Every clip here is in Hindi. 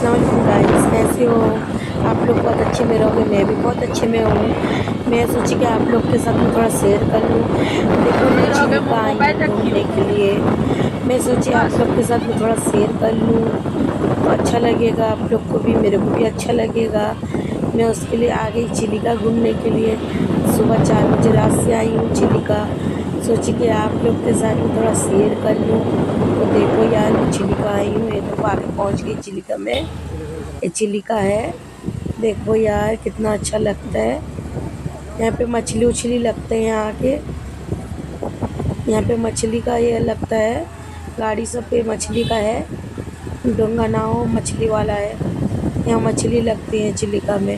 अस्सलाम वालेकुम गाइस, कैसे हो आप लोग? बहुत अच्छे में रहोगे, मैं भी बहुत अच्छे में हूँ। मैं सोची कि आप लोग के साथ में थोड़ा शेयर कर लूँ। देखो मैं चिलिका आई हूँ घूमने के लिए। मैं सोची आप लोग के साथ में थोड़ा शेयर कर लूँ तो अच्छा लगेगा, आप लोग को भी मेरे को भी अच्छा लगेगा। मैं उसके लिए आ गई चिलिका घूमने के लिए। सुबह 4 बजे रात से आई हूँ चिलिका। सोची कि आप लोग के साथ में थोड़ा शेयर कर लूँ। तो देखो यार, मैं चिलिका आई हूँ, ये देखो आगे पहुँच गई चिलिका में। ये चिलिका है, देखो यार कितना अच्छा लगता है। यहाँ पे मछली उछली लगते हैं यहाँ के। यहाँ पे मछली का ये लगता है, गाड़ी सब पे मछली का है। डोंगा नाव मछली वाला है, यहाँ मछली लगती है चिलिका में।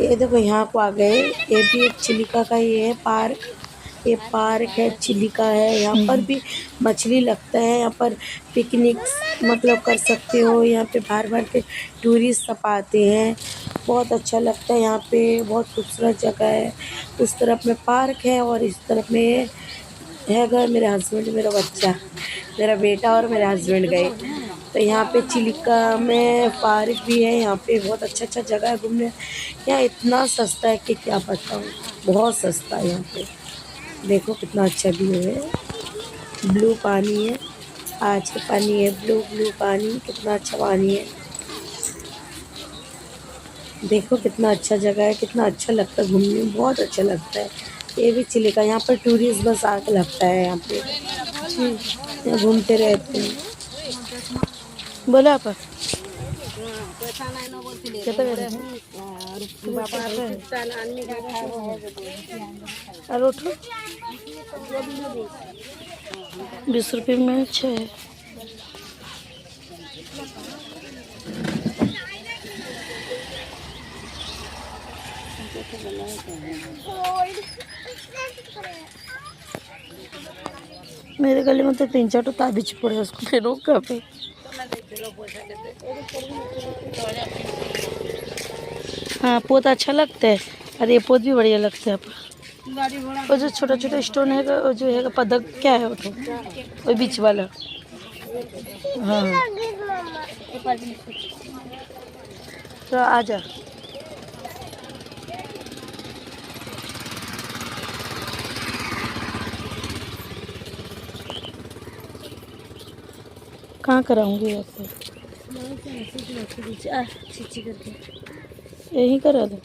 ये देखो यहाँ को आ गए, ये भी एक चिलिका का ये है पार्क। ये पार्क है, चिलिका है, यहाँ पर भी मछली लगता है। यहाँ पर पिकनिक मतलब कर सकते हो। यहाँ पे बाहर बाहर के टूरिस्ट सब आते हैं, बहुत अच्छा लगता है यहाँ पे। बहुत खूबसूरत जगह है। उस तरफ में पार्क है और इस तरफ में है घर। मेरे हस्बैंड, मेरा बच्चा, मेरा बेटा और मेरे हस्बैंड गए। तो यहाँ पे चिलिका में पार्क भी है। यहाँ पे बहुत अच्छा अच्छा जगह है घूमने। यहाँ इतना सस्ता है कि क्या बताऊँ, बहुत सस्ता है यहाँ पे। देखो कितना अच्छा व्यू है, ब्लू पानी है, आज के पानी है, ब्लू ब्लू पानी, कितना अच्छा पानी है। देखो कितना अच्छा जगह है, कितना अच्छा लगता है घूमने में, बहुत अच्छा लगता है। ये भी चिलिका, यहाँ पर टूरिस्ट बस आके लगता है यहाँ पे जी, यहाँ घूमते रहते हैं। बोलो आप और उठो, 20 रुपये में अच्छा है। मेरे गले में तो 3-4 ताबीज पड़े, उसको फेरो कहाँ पे। हाँ, पोत अच्छा लगता है। अरे ये पोत भी बढ़िया लगता है। वो जो छोटा छोटा स्टोन है, वो जो है पदक क्या है, वो बीच वाला। हाँ तो आजा। कहाँ कराऊंगी ऐसे, यही करा दो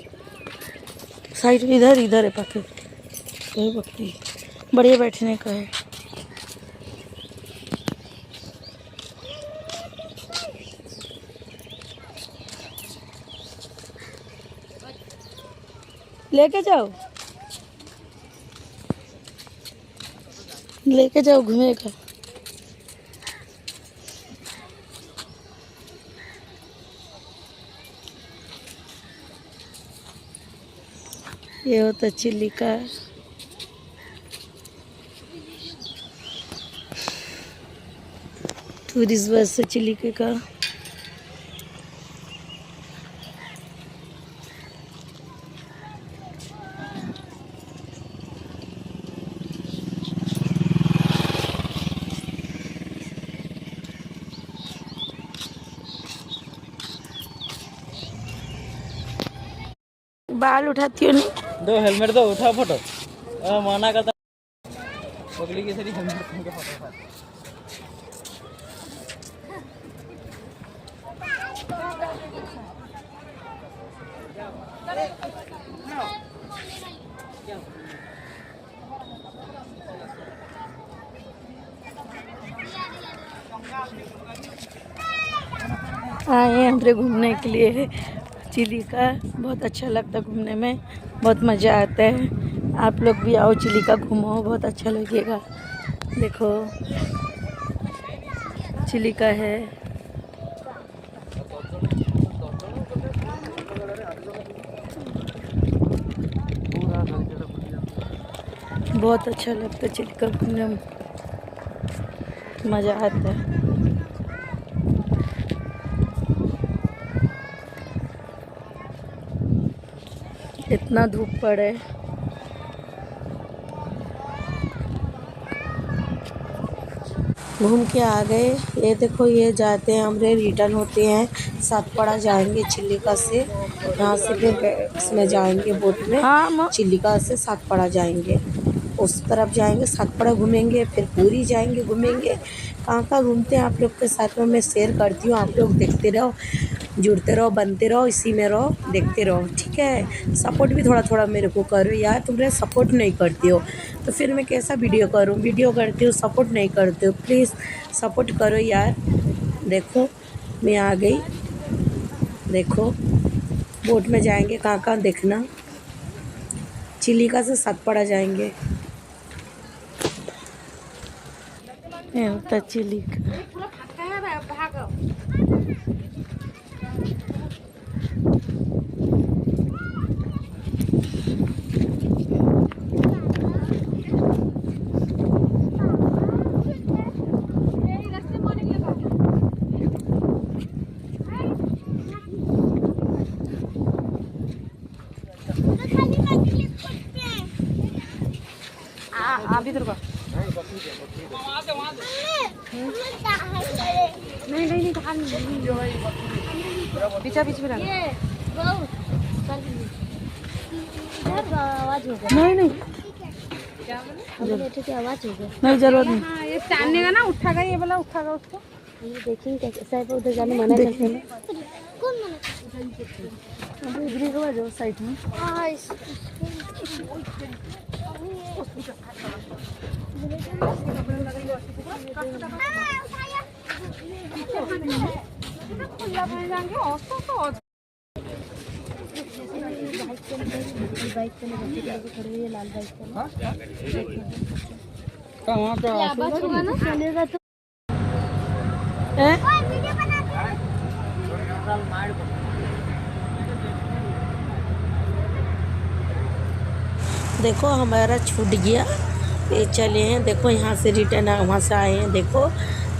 साइड। इधर इधर है पाके, यही बकरी बढ़िया बैठने का है। लेके जाओ, लेके जाओ, घूमेगा। ये होता चिलिका, टूरिस्ट बस से चिलिका का। बाल उठाती हो नहीं? दो हेलमेट दो, उठा फोटो। मना करता पगली की सारी हेलमेट पहन के फोटो उठा। आए हैं हम घूमने के लिए चिलिका। बहुत अच्छा लगता है घूमने में, बहुत मज़ा आता है। आप लोग भी आओ चिलिका घूमो, बहुत अच्छा लगेगा। देखो चिलिका है, बहुत अच्छा लगता है चिलिका घूमने में, मज़ा आता है। इतना धूप पड़े, घूम के आ गए। ये देखो ये जाते हैं हमरे रिटर्न होते हैं सातपड़ा जाएंगे चिल्लिका से। यहाँ से फिर इसमें जाएंगे बोट में चिल्लिका से सातपड़ा जाएंगे। उस तरफ जाएंगे सातपड़ा घूमेंगे फिर पूरी जाएंगे घूमेंगे। कहाँ कहाँ घूमते हैं आप लोग के साथ में मैं शेयर करती हूँ। आप लोग देखते रहो, जुड़ते रहो, बनते रहो, इसी में रहो, देखते रहो, ठीक है। सपोर्ट भी थोड़ा थोड़ा मेरे को करो यार, तुम मेरा सपोर्ट नहीं करती हो तो फिर मैं कैसा वीडियो करूँ। वीडियो करती हूँ सपोर्ट नहीं करते हो, प्लीज़ सपोर्ट करो यार। देखो मैं आ गई, देखो बोट में जाएंगे कहाँ कहाँ देखना। चिल्लिका से सातपड़ा जाएंगे। ये होता चिल्लिका। अभी तेरे को नहीं पीछा पीछे में आवाज हो गया नहीं बेटे की आवाज हो गया। नहीं जरूरत नहीं। हाँ, ये टालने का ना उठागा, ये वाला उठागा उसको। ये देखेंगे कैसा है उधर जाने मना करते हैं। कौन मना अभी इधर ही जो साइड में बाइक पे खड़े हुए लाल बाइक पे कहाँ का आवाज होगा ना चलेगा तो देखो हमारा छूट गया, ये चले हैं। देखो यहाँ से रिटर्न वहाँ से आए हैं। देखो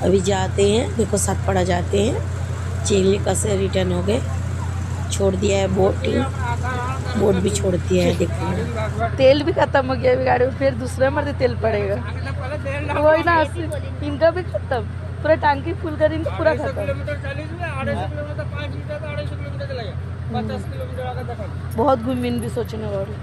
अभी जाते हैं, देखो सातपड़ा जाते हैं। चिल्लिका से रिटर्न हो गए, छोड़ दिया है बोट भी छोड़ दिया है। देखो तेल भी खत्म हो गया अभी गाड़ी में, फिर दूसरे मर्द तेल पड़ेगा। वही ना इनका भी खत्म, पूरा टंकी फुल कर इनका पूरा खत्म। बहुत घूमिन भी सोचने वाली।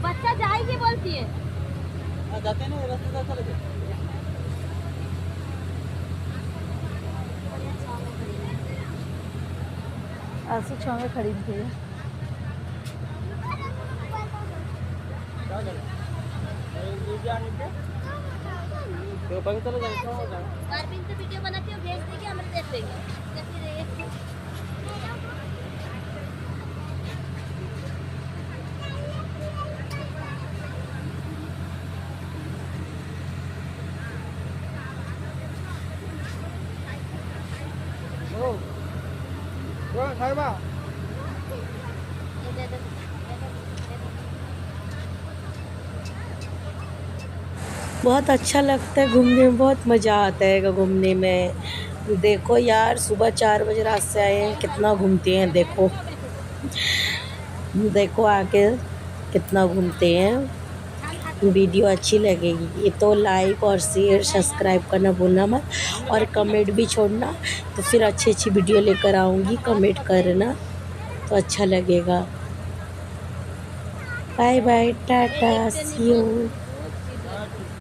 बच्चा जाएगी बोलती है। जाते हैं रास्ते से चले गए। आंसू छावे खड़ी थी। कारबिन से वीडियो बनाती हूँ, भेज देगी, हम देख लेंगे। या फिर एक बहुत अच्छा लगता है घूमने में, बहुत मज़ा आता है घूमने में। देखो यार सुबह 4 बजे रात से आए हैं, कितना घूमते हैं। देखो देखो आके कितना घूमते हैं। वीडियो अच्छी लगेगी तो लाइक और शेयर सब्सक्राइब करना भूलना मत, और कमेंट भी छोड़ना। तो फिर अच्छी अच्छी वीडियो लेकर आऊँगी, कमेंट करना तो अच्छा लगेगा। Bye bye, tata, see you.